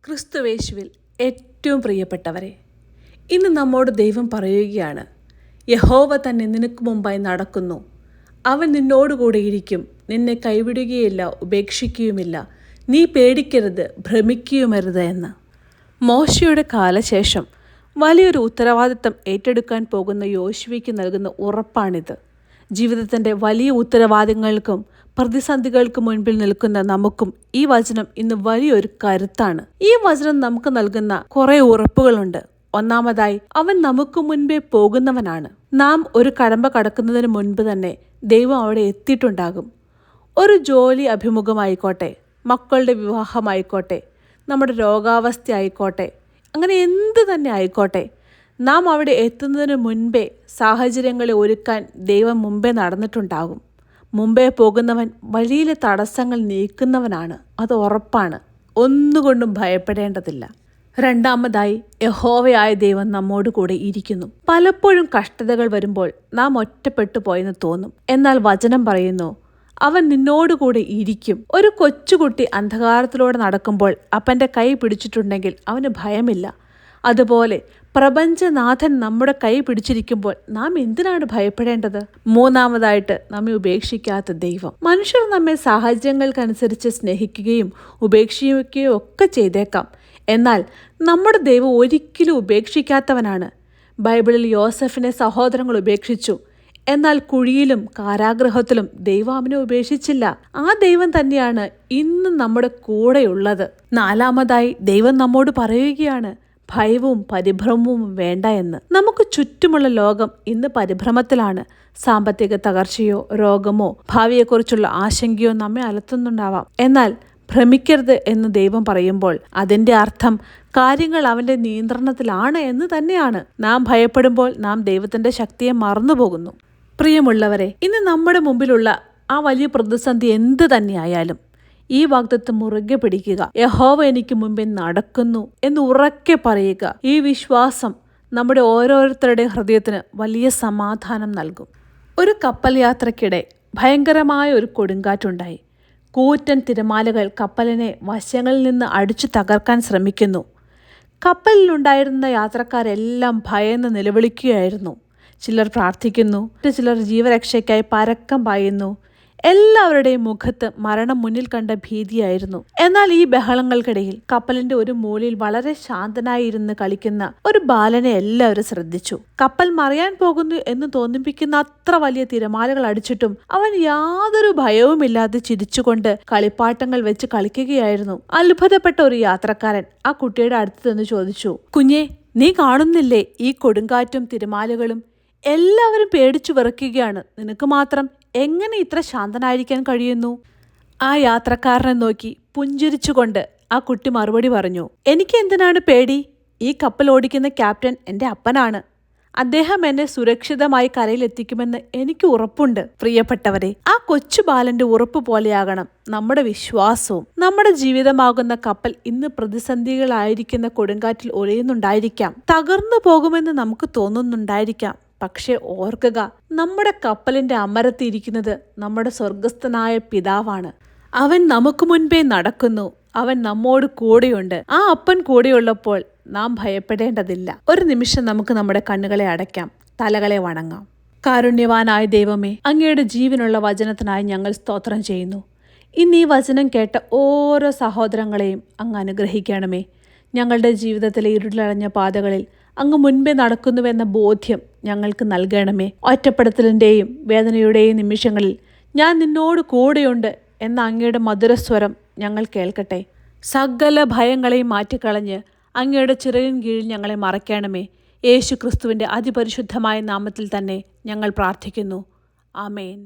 ക്രിസ്തുവേശുവിൽ ഏറ്റവും പ്രിയപ്പെട്ടവരെ, ഇന്ന് നമ്മോട് ദൈവം പറയുകയാണ്, യഹോവ തന്നെ നിനക്ക് മുമ്പായി നടക്കുന്നു, അവൻ നിന്നോടുകൂടെ ഇരിക്കും, നിന്നെ കൈവിടുകയില്ല, ഉപേക്ഷിക്കുകയുമില്ല, നീ പേടിക്കരുത്, ഭ്രമിക്കുകയുമരുത് എന്ന്. മോശയുടെ കാലശേഷം വലിയൊരു ഉത്തരവാദിത്തം ഏറ്റെടുക്കാൻ പോകുന്ന യോശുവയ്ക്ക് നൽകുന്ന ഉറപ്പാണിത്. ജീവിതത്തിൻ്റെ വലിയ ഉത്തരവാദിത്തങ്ങൾക്കും പ്രതിസന്ധികൾക്ക് മുൻപിൽ നിൽക്കുന്ന നമുക്കും ഈ വചനം ഇന്ന് വലിയൊരു കരുത്താണ്. ഈ വചനം നമുക്ക് നൽകുന്ന കുറെ ഉറപ്പുകളുണ്ട്. ഒന്നാമതായി, അവൻ നമുക്ക് മുൻപേ പോകുന്നവനാണ്. നാം ഒരു കടമ്പ കടക്കുന്നതിന് മുൻപ് തന്നെ ദൈവം അവിടെ എത്തിയിട്ടുണ്ടാകും. ഒരു ജോലി അഭിമുഖമായിക്കോട്ടെ, മക്കളുടെ വിവാഹമായിക്കോട്ടെ, നമ്മുടെ രോഗാവസ്ഥ ആയിക്കോട്ടെ, അങ്ങനെ എന്ത് തന്നെ ആയിക്കോട്ടെ, നാം അവിടെ എത്തുന്നതിന് മുൻപേ സാഹചര്യങ്ങളെ ഒരുക്കാൻ ദൈവം മുമ്പേ നടന്നിട്ടുണ്ടാകും. മുമ്പേ പോകുന്നവൻ വഴിയിലെ തടസ്സങ്ങൾ നീക്കുന്നവനാണ്, അത് ഉറപ്പാണ്. ഒന്നുകൊണ്ടും ഭയപ്പെടേണ്ടതില്ല. രണ്ടാമതായി, യഹോവയായ ദൈവം നമ്മോട് കൂടെ ഇരിക്കുന്നു. പലപ്പോഴും കഷ്ടതകൾ വരുമ്പോൾ നാം ഒറ്റപ്പെട്ടു പോയെന്ന് തോന്നും. എന്നാൽ വചനം പറയുന്നു, അവൻ നിന്നോടുകൂടെ ഇരിക്കും. ഒരു കൊച്ചുകുട്ടി അന്ധകാരത്തിലൂടെ നടക്കുമ്പോൾ അപ്പൻ്റെ കൈ പിടിച്ചിട്ടുണ്ടെങ്കിൽ അവന് ഭയമില്ല. അതുപോലെ പ്രപഞ്ചനാഥൻ നമ്മുടെ കൈ പിടിച്ചിരിക്കുമ്പോൾ നാം എന്തിനാണ് ഭയപ്പെടേണ്ടത്? മൂന്നാമതായിട്ട്, നമ്മെ ഉപേക്ഷിക്കാത്ത ദൈവം. മനുഷ്യർ നമ്മെ സാഹചര്യങ്ങൾക്കനുസരിച്ച് സ്നേഹിക്കുകയും ഉപേക്ഷിക്കുകയും ഒക്കെ ചെയ്തേക്കാം. എന്നാൽ നമ്മുടെ ദൈവം ഒരിക്കലും ഉപേക്ഷിക്കാത്തവനാണ്. ബൈബിളിൽ യോസഫിനെ സഹോദരങ്ങൾ ഉപേക്ഷിച്ചു. എന്നാൽ കുഴിയിലും കാരാഗൃഹത്തിലും ദൈവം അവനെ ഉപേക്ഷിച്ചില്ല. ആ ദൈവം തന്നെയാണ് ഇന്നും നമ്മുടെ കൂടെയുള്ളത്. നാലാമതായി, ദൈവം നമ്മോട് പറയുകയാണ്, ഭയവും പരിഭ്രമവും വേണ്ട എന്ന്. നമുക്ക് ചുറ്റുമുള്ള ലോകം ഇന്ന് പരിഭ്രമത്തിലാണ്. സാമ്പത്തിക തകർച്ചയോ രോഗമോ ഭാവിയെക്കുറിച്ചുള്ള ആശങ്കയോ നമ്മെ അലട്ടുന്നുണ്ടാവാം. എന്നാൽ ഭ്രമിക്കരുത് എന്ന് ദൈവം പറയുമ്പോൾ അതിൻ്റെ അർത്ഥം കാര്യങ്ങൾ അവൻ്റെ നിയന്ത്രണത്തിലാണ് എന്ന് തന്നെയാണ്. നാം ഭയപ്പെടുമ്പോൾ നാം ദൈവത്തിൻ്റെ ശക്തിയെ മറന്നുപോകുന്നു. പ്രിയമുള്ളവരെ, ഇന്ന് നമ്മുടെ മുമ്പിലുള്ള ആ വലിയ പ്രതിസന്ധി എന്ത് തന്നെയായാലും ഈ വാഗ്ദത്തം മുറുകെ പിടിക്കുക. യഹോവ എനിക്ക് മുമ്പേ നടക്കുന്നു എന്ന് ഉറക്കെ പറയുക. ഈ വിശ്വാസം നമ്മുടെ ഓരോരുത്തരുടെ ഹൃദയത്തിന് വലിയ സമാധാനം നൽകും. ഒരു കപ്പൽ യാത്രയ്ക്കിടെ ഭയങ്കരമായ ഒരു കൊടുങ്കാറ്റുണ്ടായി. കൂറ്റൻ തിരമാലകൾ കപ്പലിനെ വശങ്ങളിൽ നിന്ന് അടിച്ചു തകർക്കാൻ ശ്രമിക്കുന്നു. കപ്പലിലുണ്ടായിരുന്ന യാത്രക്കാരെല്ലാം ഭയന്ന് നിലവിളിക്കുകയായിരുന്നു. ചിലർ പ്രാർത്ഥിക്കുന്നു, ചിലർ ജീവരക്ഷയ്ക്കായി പരക്കം പായുന്നു. എല്ലാവരുടെയും മുഖത്ത് മരണം മുന്നിൽ കണ്ട ഭീതിയായിരുന്നു. എന്നാൽ ഈ ബഹളങ്ങൾക്കിടയിൽ കപ്പലിന്റെ ഒരു മൂലയിൽ വളരെ ശാന്തനായിരുന്ന് കളിക്കുന്ന ഒരു ബാലനെ എല്ലാവരും ശ്രദ്ധിച്ചു. കപ്പൽ മറിയാൻ പോകുന്നു എന്ന് തോന്നിപ്പിക്കുന്ന അത്ര വലിയ തിരമാലകൾ അടിച്ചിട്ടും അവൻ യാതൊരു ഭയവുമില്ലാതെ ചിരിച്ചുകൊണ്ട് കളിപ്പാട്ടങ്ങൾ വെച്ച് കളിക്കുകയായിരുന്നു. അത്ഭുതപ്പെട്ട ഒരു യാത്രക്കാരൻ ആ കുട്ടിയുടെ അടുത്ത് നിന്ന് ചോദിച്ചു, കുഞ്ഞേ, നീ കാണുന്നില്ലേ ഈ കൊടുങ്കാറ്റും തിരമാലകളും? എല്ലാവരും പേടിച്ചു വിറയ്ക്കുകയാണ്, നിനക്ക് മാത്രം എങ്ങനെ ഇത്ര ശാന്തനായിരിക്കാൻ കഴിയുന്നു? ആ യാത്രക്കാരനെ നോക്കി പുഞ്ചിരിച്ചുകൊണ്ട് ആ കുട്ടി മറുപടി പറഞ്ഞു, എനിക്ക് എന്തിനാണ് പേടി? ഈ കപ്പൽ ഓടിക്കുന്ന ക്യാപ്റ്റൻ എൻ്റെ അപ്പനാണ്. അദ്ദേഹം എന്നെ സുരക്ഷിതമായി കരയിലെത്തിക്കുമെന്ന് എനിക്ക് ഉറപ്പുണ്ട്. പ്രിയപ്പെട്ടവരെ, ആ കൊച്ചു ബാലന്റെ ഉറപ്പ് പോലെയാകണം നമ്മുടെ വിശ്വാസവും. നമ്മുടെ ജീവിതമാകുന്ന കപ്പൽ ഇന്ന് പ്രതിസന്ധികളായിരിക്കുന്ന കൊടുങ്കാറ്റിൽ ഒലയുന്നുണ്ടായിരിക്കാം, തകർന്നു പോകുമെന്ന് നമുക്ക് തോന്നുന്നുണ്ടായിരിക്കാം. പക്ഷെ ഓർക്കുക, നമ്മുടെ കപ്പലിന്റെ അമരത്തിരിക്കുന്നത് നമ്മുടെ സ്വർഗസ്ഥനായ പിതാവാണ്. അവൻ നമുക്ക് മുൻപേ നടക്കുന്നു. അവൻ നമ്മോട് കൂടെയുണ്ട്. ആ അപ്പൻ കൂടെയുള്ളപ്പോൾ നാം ഭയപ്പെടേണ്ടതില്ല. ഒരു നിമിഷം നമുക്ക് നമ്മുടെ കണ്ണുകളെ അടയ്ക്കാം, തലകളെ വണങ്ങാം. കാരുണ്യവാനായ ദൈവമേ, അങ്ങയുടെ ജീവനുള്ള വചനത്തിനായി ഞങ്ങൾ സ്തോത്രം ചെയ്യുന്നു. ഇന്ന് ഈ വചനം കേട്ട ഓരോ സഹോദരങ്ങളെയും അങ്ങ് അനുഗ്രഹിക്കണമേ. ഞങ്ങളുടെ ജീവിതത്തിലെ ഇരുളടഞ്ഞ പാതകളിൽ അങ്ങ് മുൻപേ നടക്കുന്നുവെന്ന ബോധ്യം ഞങ്ങൾക്ക് നൽകണമേ. ഒറ്റപ്പെടുത്തലിൻ്റെയും വേദനയുടെയും നിമിഷങ്ങളിൽ ഞാൻ നിന്നോട് കൂടെയുണ്ട് എന്ന അങ്ങയുടെ മധുരസ്വരം ഞങ്ങൾ കേൾക്കട്ടെ. സകല ഭയങ്ങളെയും മാറ്റിക്കളഞ്ഞ് അങ്ങയുടെ ചിറകിൻ കീഴിൽ ഞങ്ങളെ മറയ്ക്കണമേ. യേശു ക്രിസ്തുവിൻ്റെ അതിപരിശുദ്ധമായ നാമത്തിൽ തന്നെ ഞങ്ങൾ പ്രാർത്ഥിക്കുന്നു. ആമേൻ.